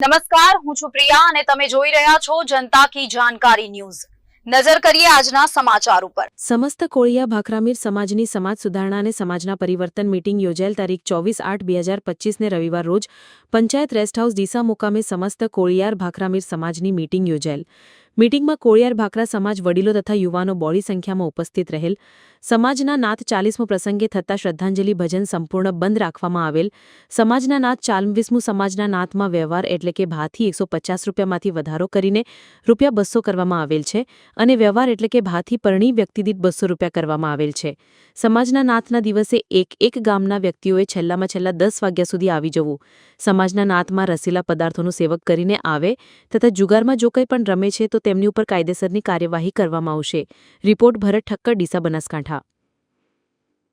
નમસ્કાર, હું છું પ્રિયા અને તમે જોઈ રહ્યા છો જનતા કી જાણકારી ન્યૂઝ। નજર કરીએ આજના સમાચાર ઉપર। સમસ્ત કોળિયા ભાખરામીર સમાજની સમાજ સુધારણા અને સમાજના પરિવર્તન મીટિંગ યોજાયેલ તારીખ 24/8/2025 રવિવાર રોજ પંચાયત રેસ્ટ હાઉસ ડીસા મુકામે સમસ્ત કોળિયાર ભાખરામીર સમાજની મીટિંગ યોજાયેલ। મીટિંગમાં કોળિયાર ભાખરા સમાજ વડીલો તથા યુવાનો બોડી સંખ્યામાં ઉપસ્થિત રહેલ। સમાજના નાત 40મો પ્રસંગે થતા શ્રદ્ધાંજલિ ભજન સંપૂર્ણ બંધ રાખવામાં આવેલ। સમાજના નાત 40મું સમાજના નાતમાં વ્યવહાર એટલે કે ભાથી 150 રૂપિયામાંથી વધારો કરીને ₹200 કરવામાં આવેલ છે અને વ્યવહાર એટલે કે ભાથી પરણી વ્યક્તિ દીઠ 200 રૂપિયા કરવામાં આવેલ છે। સમાજના નાતના દિવસે એક ગામના વ્યક્તિઓએ છેલ્લામાં છેલ્લા 10 વાગ્યા સુધી આવી જવું। સમાજના નાતમાં રસીલા પદાર્થોનું સેવક કરીને આવે તથા જુગારમાં જો કંઈ પણ રમે છે તો તેમની ઉપર કાયદેસરની કાર્યવાહી કરવામાં આવશે। રિપોર્ટ ભરત ઠક્કર, ડીસા, બનાસકાંઠા।